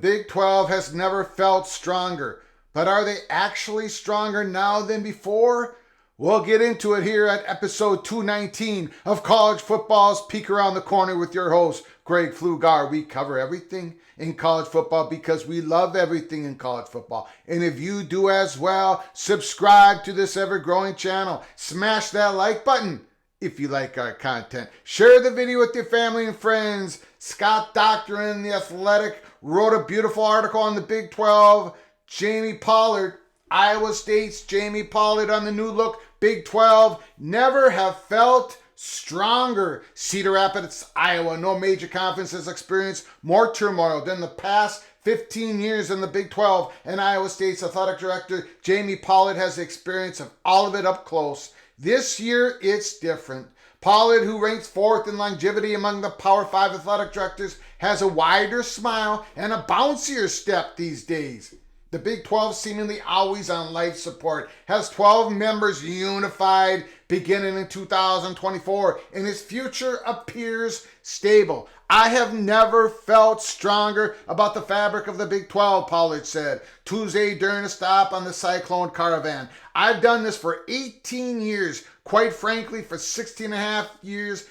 Big 12 has never felt stronger, but are they actually stronger now than before? We'll get into it here at episode 219 of College Football's Peek Around the Corner with your host, Greg Pflugar. We cover everything in college football because we love everything in college football. And if you do as well, subscribe to this ever-growing channel. Smash that like button if you like our content. Share the video with your family and friends. Scott Dochterman, The Athletic, wrote a beautiful article on the Big 12. Jamie Pollard, Iowa State's Jamie Pollard on the new look Big 12. Never have felt stronger. Cedar Rapids, Iowa. No major conference has experienced more turmoil than the past 15 years in the Big 12. And Iowa State's athletic director, Jamie Pollard, has the experience of all of it up close. This year, it's different. Pollard, who ranks fourth in longevity among the Power 5 athletic directors, has a wider smile and a bouncier step these days. The Big 12, seemingly always on life support, has 12 members unified beginning in 2024, and its future appears stable. I have never felt stronger about the fabric of the Big 12, Pollard said Tuesday during a stop on the Cyclone Caravan. I've done this for 18 years. Quite frankly, for 16 and a half years,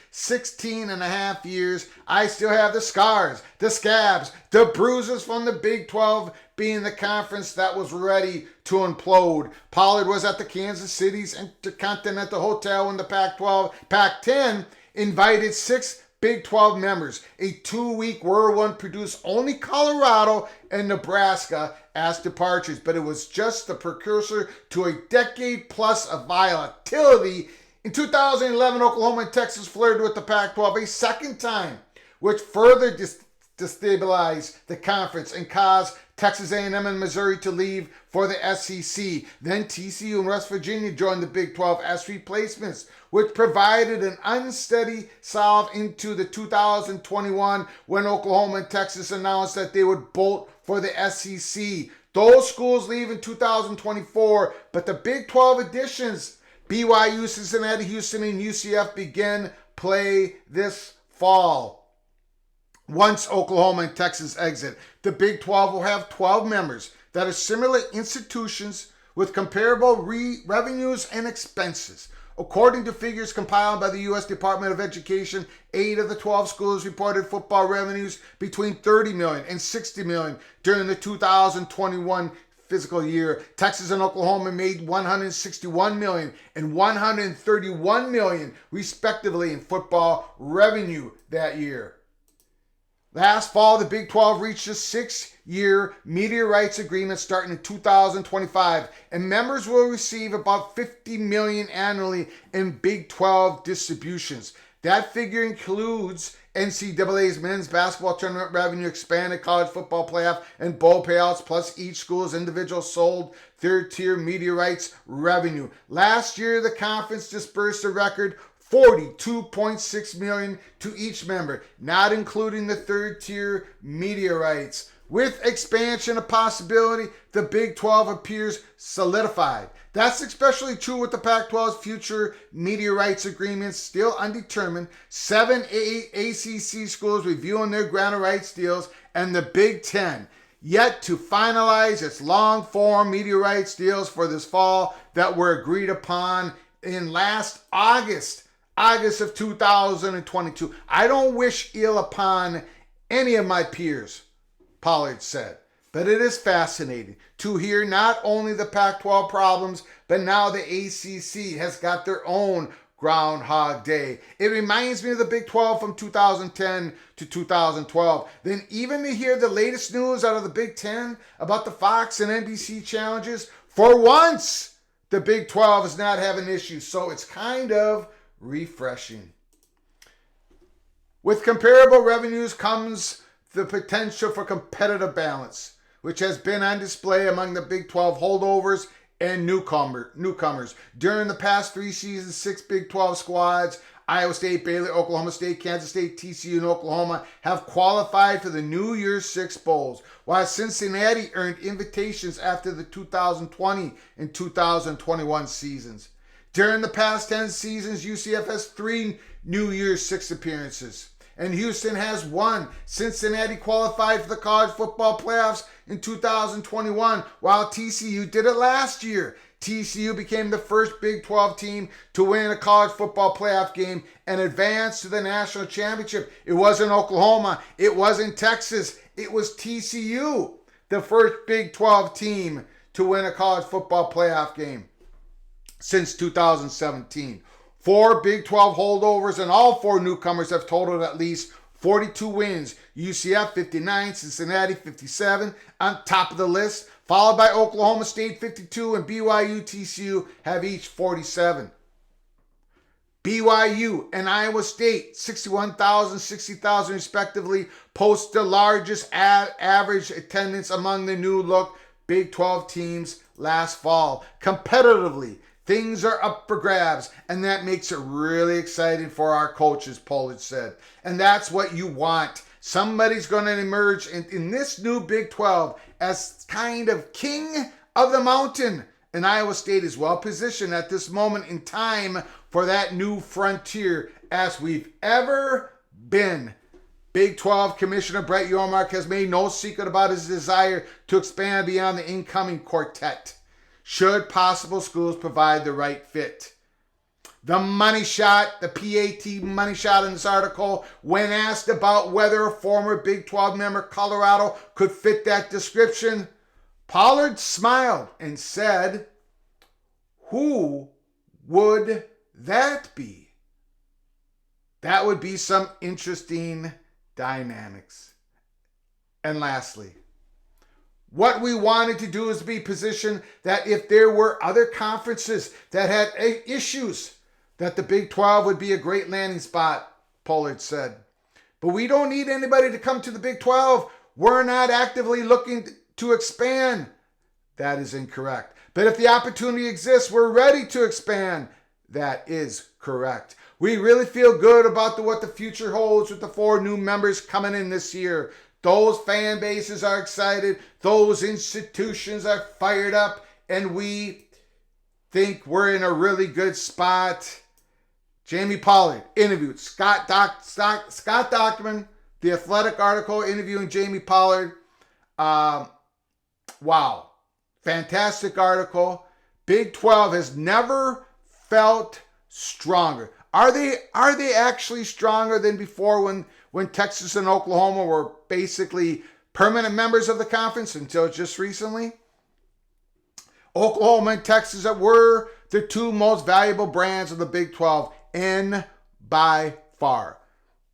I still have the scars, the scabs, the bruises from the Big 12 being the conference that was ready to implode. Pollard was at the Kansas City's Intercontinental Hotel when the Pac-10 invited 6 Big 12 members. A 2-week whirlwind produced only Colorado and Nebraska as departures, but it was just the precursor to a decade plus of volatility. In 2011, Oklahoma and Texas flirted with the Pac-12 a second time, which further destabilized the conference and caused Texas A&M and Missouri to leave for the SEC. Then TCU and West Virginia joined the Big 12 as replacements, which provided an unsteady salve into the 2021 when Oklahoma and Texas announced that they would bolt for the SEC. Those schools leave in 2024, but the Big 12 additions, BYU, Cincinnati, Houston, and UCF begin play this fall. Once Oklahoma and Texas exit, the Big 12 will have 12 members that are similar institutions with comparable revenues and expenses. According to figures compiled by the U.S. Department of Education, 8 of the 12 schools reported football revenues between $30 million and $60 million during the 2021 fiscal year. Texas and Oklahoma made $161 million and $131 million, respectively, in football revenue that year. Last fall, the Big 12 reached a 6-year media rights agreement starting in 2025, and members will receive about $50 million annually in Big 12 distributions. That figure includes NCAA's men's basketball tournament revenue, expanded college football playoff, and bowl payouts, plus each school's individual sold third-tier media rights revenue. Last year, the conference dispersed a record $42.6 million to each member, not including the third-tier media rights. With expansion a possibility, the Big 12 appears solidified. That's especially true with the Pac-12's future media rights agreements still undetermined, 7 ACC schools reviewing their grant of rights deals, and the Big 10 yet to finalize its long-form media rights deals for this fall that were agreed upon in last August of 2022. I don't wish ill upon any of my peers, Pollard said, but it is fascinating to hear not only the Pac-12 problems, but now the ACC has got their own Groundhog Day. It reminds me of the Big 12 from 2010 to 2012. Then even to hear the latest news out of the Big 10 about the Fox and NBC challenges, for once, the Big 12 is not having issues, so it's kind of refreshing. With comparable revenues comes the potential for competitive balance, which has been on display among the Big 12 holdovers and newcomers. During the past 3 seasons, 6 Big 12 squads, Iowa State, Baylor, Oklahoma State, Kansas State, TCU, and Oklahoma, have qualified for the New Year's Six Bowls, while Cincinnati earned invitations after the 2020 and 2021 seasons. During the past 10 seasons, UCF has 3 New Year's Six appearances, and Houston has won. Cincinnati qualified for the college football playoffs in 2021, while TCU did it last year. TCU became the first Big 12 team to win a college football playoff game and advance to the national championship. It wasn't Oklahoma. It wasn't Texas. It was TCU, the first Big 12 team to win a college football playoff game since 2017. 4 Big 12 holdovers and all 4 newcomers have totaled at least 42 wins. UCF 59, Cincinnati 57 on top of the list, followed by Oklahoma State 52 and BYU TCU have each 47. BYU and Iowa State 61,000, 60,000 respectively post the largest average attendance among the new look Big 12 teams last fall. Competitively, things are up for grabs, and that makes it really exciting for our coaches, Pollard said. And that's what you want. Somebody's going to emerge in this new Big 12 as kind of king of the mountain. And Iowa State is well positioned at this moment in time for that new frontier as we've ever been. Big 12 Commissioner Brett Yormark has made no secret about his desire to expand beyond the incoming quartet, should possible schools provide the right fit. The money shot, the PAT money shot in this article, when asked about whether a former Big 12 member, Colorado, could fit that description, Pollard smiled and said, "Who would that be?" That would be some interesting dynamics. And lastly, what we wanted to do is to be positioned that if there were other conferences that had issues, that the Big 12 would be a great landing spot, Pollard said. But we don't need anybody to come to the Big 12. We're not actively looking to expand. That is incorrect. But if the opportunity exists, we're ready to expand. That is correct. We really feel good about what the future holds with the 4 new members coming in this year. Those fan bases are excited. Those institutions are fired up. And we think we're in a really good spot. Jamie Pollard interviewed Scott Dochterman, the Athletic article interviewing Jamie Pollard. Wow. Fantastic article. Big 12 has never felt stronger. Are they actually stronger than before when Texas and Oklahoma were basically permanent members of the conference until just recently? Oklahoma and Texas were the 2 most valuable brands of the Big 12 and by far.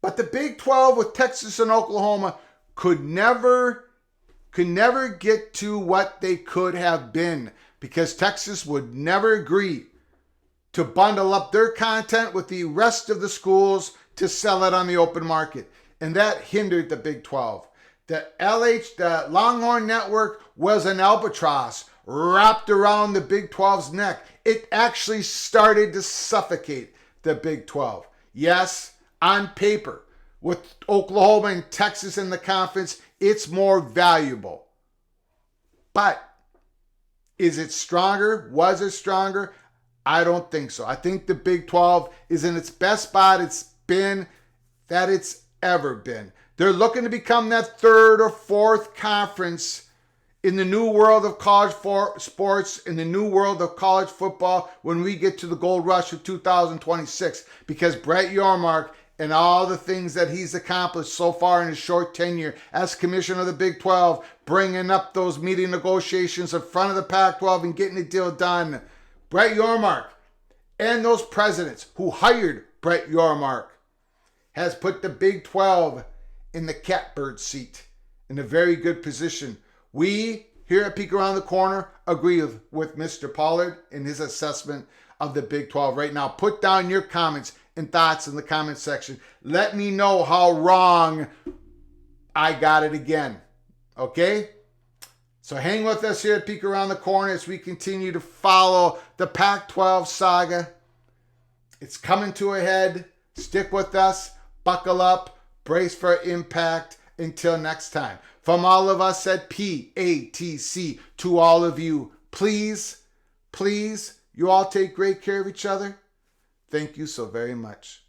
But the Big 12 with Texas and Oklahoma could never get to what they could have been because Texas would never agree to bundle up their content with the rest of the schools to sell it on the open market. And that hindered the Big 12. The Longhorn Network was an albatross wrapped around the Big 12's neck. It actually started to suffocate the Big 12. Yes, on paper, with Oklahoma and Texas in the conference, it's more valuable. But is it stronger? Was it stronger? I don't think so. I think the Big 12 is in its best spot it's ever been. They're looking to become that 3rd or 4th conference in the new world of college sports, in the new world of college football when we get to the gold rush of 2026. Because Brett Yormark and all the things that he's accomplished so far in his short tenure as commissioner of the Big 12, bringing up those meeting negotiations in front of the Pac-12 and getting the deal done. Brett Yormark and those presidents who hired Brett Yormark has put the Big 12 in the catbird seat in a very good position. We here at Peek Around the Corner agree with Mr. Pollard in his assessment of the Big 12 right now. Put down your comments and thoughts in the comment section. Let me know how wrong I got it again. Okay? So hang with us here at Peek Around the Corner as we continue to follow the Pac-12 saga. It's coming to a head. Stick with us. Buckle up. Brace for impact. Until next time. From all of us at PATC to all of you, please, you all take great care of each other. Thank you so very much.